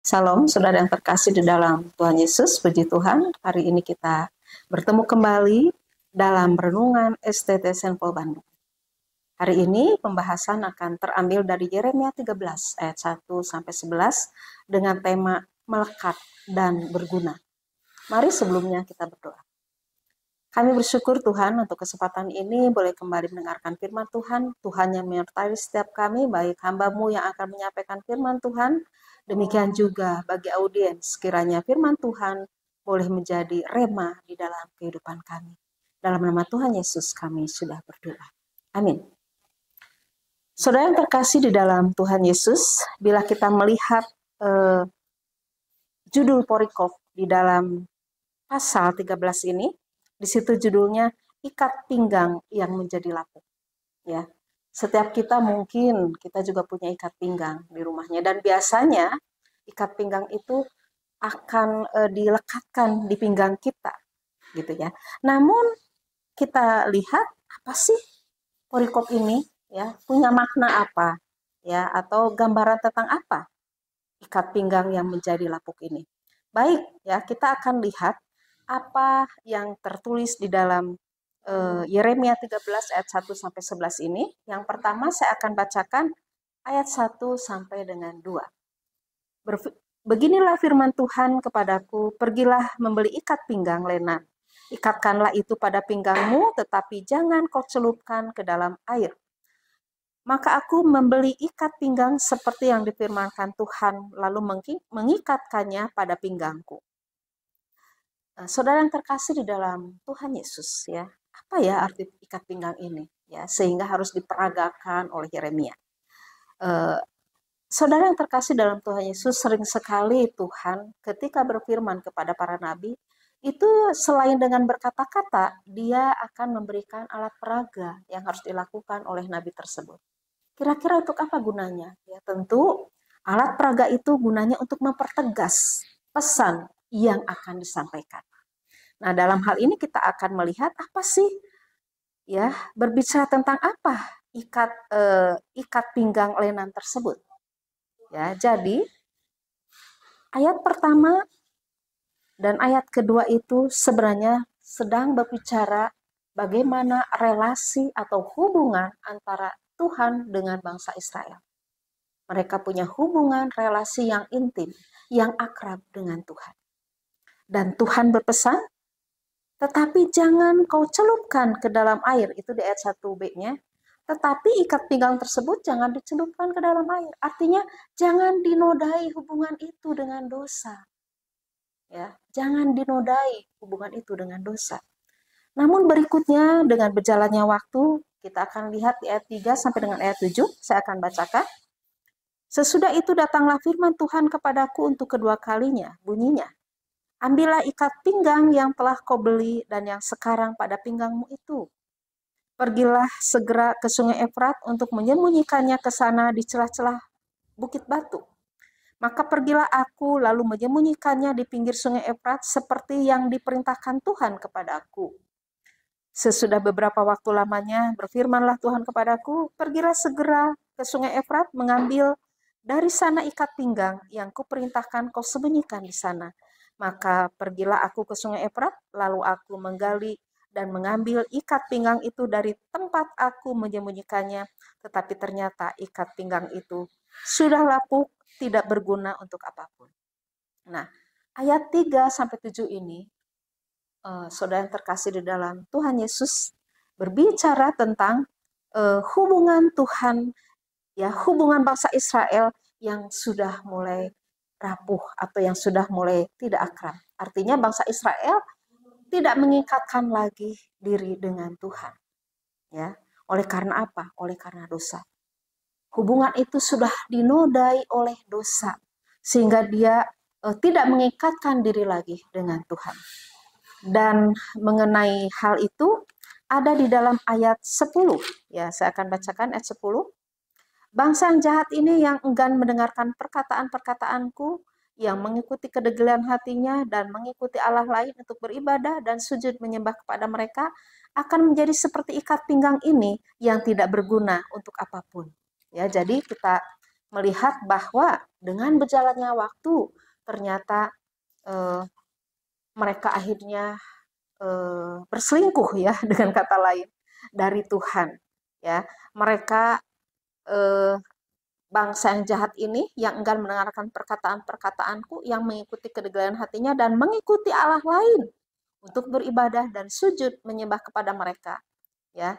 Salam, saudara yang terkasih di dalam Tuhan Yesus, puji Tuhan. Hari ini kita bertemu kembali dalam renungan STT Senpol Bandung. Hari ini pembahasan akan terambil dari Yeremia 13 ayat 1 sampai 11 dengan tema melekat dan berguna. Mari sebelumnya kita berdoa. Kami bersyukur Tuhan untuk kesempatan ini boleh kembali mendengarkan firman Tuhan. Tuhan yang menyertai setiap kami, baik hamba-Mu yang akan menyampaikan firman Tuhan, demikian juga bagi audiens, kiranya firman Tuhan boleh menjadi rema di dalam kehidupan kami. Dalam nama Tuhan Yesus kami sudah berdoa. Amin. Saudara yang terkasih di dalam Tuhan Yesus, bila kita melihat judul porikop di dalam pasal 13 ini, di situ judulnya ikat pinggang yang menjadi lapuk. Ya, setiap kita mungkin kita juga punya ikat pinggang di rumahnya, dan biasanya ikat pinggang itu akan dilekatkan di pinggang kita, gitu ya. Namun kita lihat apa sih porikop ini, ya, punya makna apa, ya, atau gambaran tentang apa ikat pinggang yang menjadi lapuk ini. Baik, ya, kita akan lihat apa yang tertulis di dalam Yeremia 13 ayat 1 sampai 11 ini. Yang pertama saya akan bacakan ayat 1 sampai dengan 2. Beginilah firman Tuhan kepadaku, pergilah membeli ikat pinggang lenan. Ikatkanlah itu pada pinggangmu, tetapi jangan kau celupkan ke dalam air. Maka aku membeli ikat pinggang seperti yang difirmankan Tuhan, lalu mengikatkannya pada pinggangku. Saudara yang terkasih di dalam Tuhan Yesus, ya, apa ya arti ikat pinggang ini, ya, sehingga harus diperagakan oleh Yeremia. Saudara yang terkasih dalam Tuhan Yesus, sering sekali Tuhan ketika berfirman kepada para nabi, itu selain dengan berkata-kata, dia akan memberikan alat peraga yang harus dilakukan oleh nabi tersebut. Kira-kira untuk apa gunanya? Ya, tentu alat peraga itu gunanya untuk mempertegas pesan yang akan disampaikan. Nah, dalam hal ini kita akan melihat apa sih, ya, berbicara tentang apa ikat pinggang lenan tersebut. Ya, jadi ayat pertama dan ayat kedua itu sebenarnya sedang berbicara bagaimana relasi atau hubungan antara Tuhan dengan bangsa Israel. Mereka punya hubungan relasi yang intim, yang akrab dengan Tuhan. Dan Tuhan berpesan, tetapi jangan kau celupkan ke dalam air, itu di ayat 1b-nya. Tetapi ikat pinggang tersebut jangan dicelupkan ke dalam air. Artinya jangan dinodai hubungan itu dengan dosa. Ya, jangan dinodai hubungan itu dengan dosa. Namun berikutnya dengan berjalannya waktu, kita akan lihat di ayat 3 sampai dengan ayat 7, saya akan bacakan. Sesudah itu datanglah firman Tuhan kepadaku untuk kedua kalinya, bunyinya, ambillah ikat pinggang yang telah kau beli dan yang sekarang pada pinggangmu itu. Pergilah segera ke sungai Efrat untuk menyembunyikannya ke sana di celah-celah bukit batu. Maka pergilah aku lalu menyembunyikannya di pinggir sungai Efrat seperti yang diperintahkan Tuhan kepada aku. Sesudah beberapa waktu lamanya berfirmanlah Tuhan kepadaku, pergilah segera ke sungai Efrat mengambil dari sana ikat pinggang yang kuperintahkan kau sembunyikan di sana. Maka pergilah aku ke sungai Efrat, lalu aku menggali dan mengambil ikat pinggang itu dari tempat aku menyembunyikannya. Tetapi ternyata ikat pinggang itu sudah lapuk, tidak berguna untuk apapun. Nah, ayat 3-7 ini, saudara yang terkasih di dalam Tuhan Yesus, berbicara tentang hubungan Tuhan, ya, hubungan bangsa Israel yang sudah mulai rapuh atau yang sudah mulai tidak akrab. Artinya bangsa Israel tidak mengikatkan lagi diri dengan Tuhan. Ya, oleh karena apa? Oleh karena dosa. Hubungan itu sudah dinodai oleh dosa sehingga dia tidak mengikatkan diri lagi dengan Tuhan. Dan mengenai hal itu ada di dalam ayat 10. Ya, saya akan bacakan ayat 10. Bangsa yang jahat ini yang enggan mendengarkan perkataan-perkataanku, yang mengikuti kedegilan hatinya dan mengikuti Allah lain untuk beribadah dan sujud menyembah kepada mereka, akan menjadi seperti ikat pinggang ini yang tidak berguna untuk apapun. Ya, jadi kita melihat bahwa dengan berjalannya waktu ternyata mereka akhirnya berselingkuh ya dengan kata lain dari Tuhan ya. Mereka bangsa yang jahat ini yang enggan mendengarkan perkataan-perkataanku, yang mengikuti kedegilan hatinya dan mengikuti Allah lain untuk beribadah dan sujud menyembah kepada mereka ya,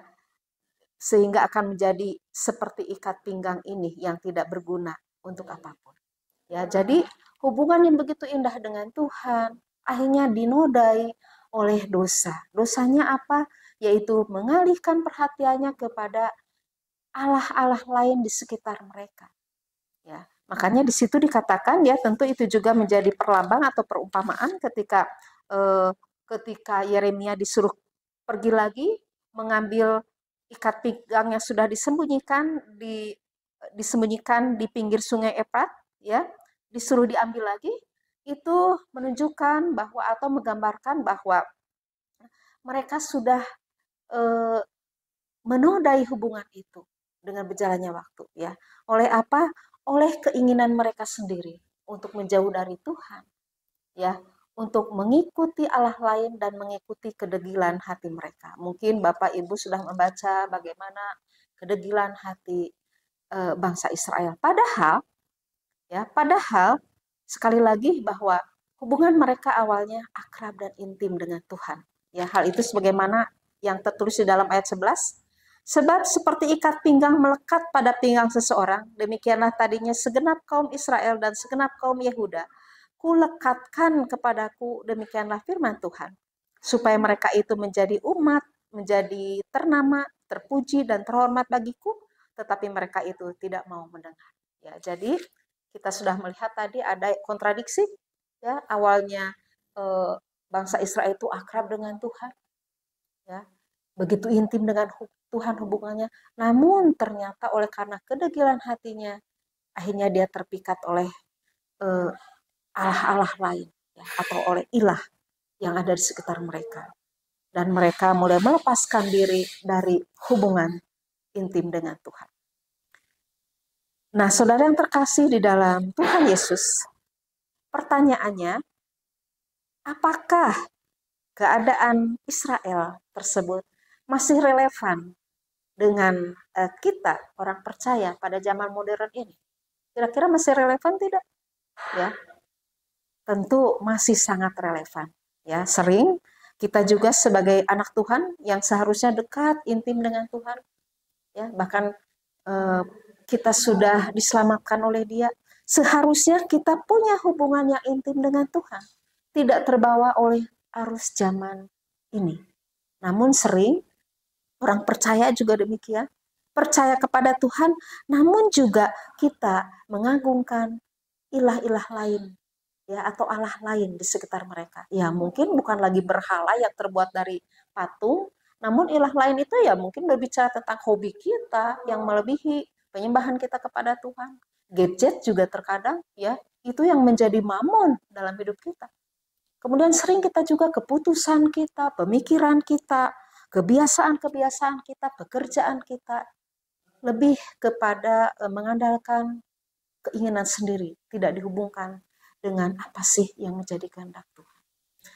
sehingga akan menjadi seperti ikat pinggang ini yang tidak berguna untuk apapun ya. Jadi hubungan yang begitu indah dengan Tuhan akhirnya dinodai oleh dosa. Dosanya apa? Yaitu mengalihkan perhatiannya kepada Allah-Allah lain di sekitar mereka ya. Makanya di situ dikatakan ya, tentu itu juga menjadi perlambang atau perumpamaan ketika ketika Yeremia disuruh pergi lagi mengambil ikat pinggang yang sudah disembunyikan di pinggir sungai Efrat ya, disuruh diambil lagi, itu menunjukkan bahwa atau menggambarkan bahwa mereka sudah menodai hubungan itu dengan berjalannya waktu ya. Oleh apa? Oleh keinginan mereka sendiri untuk menjauh dari Tuhan ya, untuk mengikuti Allah lain dan mengikuti kedegilan hati mereka. Mungkin Bapak Ibu sudah membaca bagaimana kedegilan hati bangsa Israel. Padahal sekali lagi bahwa hubungan mereka awalnya akrab dan intim dengan Tuhan. Ya, hal itu sebagaimana yang tertulis di dalam ayat 11. Sebab seperti ikat pinggang melekat pada pinggang seseorang, demikianlah tadinya segenap kaum Israel dan segenap kaum Yehuda kulekatkan kepadaku, demikianlah firman Tuhan, supaya mereka itu menjadi umat, menjadi ternama, terpuji dan terhormat bagiku, tetapi mereka itu tidak mau mendengar. Ya, jadi kita sudah melihat tadi ada kontradiksi ya, awalnya bangsa Israel itu akrab dengan Tuhan ya, begitu intim dengan Tuhan hubungannya, namun ternyata oleh karena kedegilan hatinya akhirnya dia terpikat oleh Allah-Allah lain ya, atau oleh ilah yang ada di sekitar mereka, dan mereka mulai melepaskan diri dari hubungan intim dengan Tuhan. Nah, saudara yang terkasih di dalam Tuhan Yesus, pertanyaannya, apakah keadaan Israel tersebut masih relevan dengan kita orang percaya pada zaman modern ini? Kira-kira masih relevan tidak? Ya, tentu masih sangat relevan. Ya, sering kita juga sebagai anak Tuhan yang seharusnya dekat intim dengan Tuhan, ya bahkan kita sudah diselamatkan oleh Dia, seharusnya kita punya hubungan yang intim dengan Tuhan, tidak terbawa oleh arus zaman ini. Namun sering orang percaya juga demikian, percaya kepada Tuhan, namun juga kita mengagungkan ilah-ilah lain ya, atau Allah lain di sekitar mereka. Ya mungkin bukan lagi berhala yang terbuat dari patung, namun ilah lain itu ya mungkin berbicara tentang hobi kita yang melebihi penyembahan kita kepada Tuhan. Gadget juga terkadang ya, itu yang menjadi mamon dalam hidup kita. Kemudian sering kita juga keputusan kita, pemikiran kita, kebiasaan-kebiasaan kita, pekerjaan kita lebih kepada mengandalkan keinginan sendiri, tidak dihubungkan dengan apa sih yang menjadi kehendak Tuhan.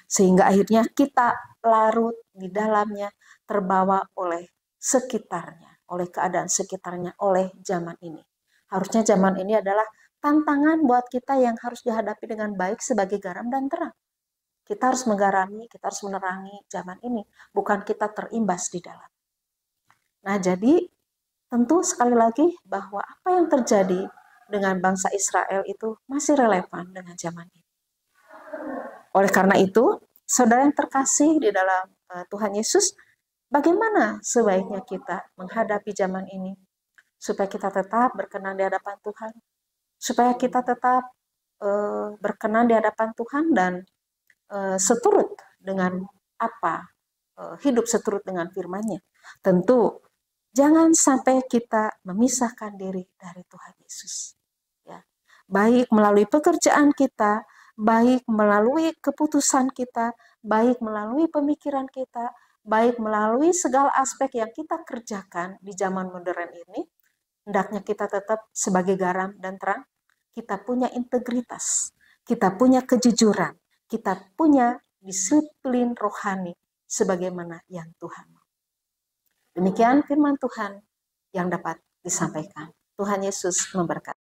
Sehingga akhirnya kita larut di dalamnya, terbawa oleh sekitarnya, oleh keadaan sekitarnya, oleh zaman ini. Harusnya zaman ini adalah tantangan buat kita yang harus dihadapi dengan baik sebagai garam dan terang. Kita harus menggarami, kita harus menerangi zaman ini, bukan kita terimbas di dalam. Nah, jadi tentu sekali lagi bahwa apa yang terjadi dengan bangsa Israel itu masih relevan dengan zaman ini. Oleh karena itu, saudara yang terkasih di dalam Tuhan Yesus, bagaimana sebaiknya kita menghadapi zaman ini supaya kita tetap berkenan di hadapan Tuhan, supaya kita tetap berkenan di hadapan Tuhan dan seturut dengan apa, hidup seturut dengan firman-Nya. Tentu jangan sampai kita memisahkan diri dari Tuhan Yesus. Ya. Baik melalui pekerjaan kita, baik melalui keputusan kita, baik melalui pemikiran kita, baik melalui segala aspek yang kita kerjakan di zaman modern ini, hendaknya kita tetap sebagai garam dan terang, kita punya integritas, kita punya kejujuran, kita punya disiplin rohani sebagaimana yang Tuhan mau. Demikian firman Tuhan yang dapat disampaikan. Tuhan Yesus memberkati.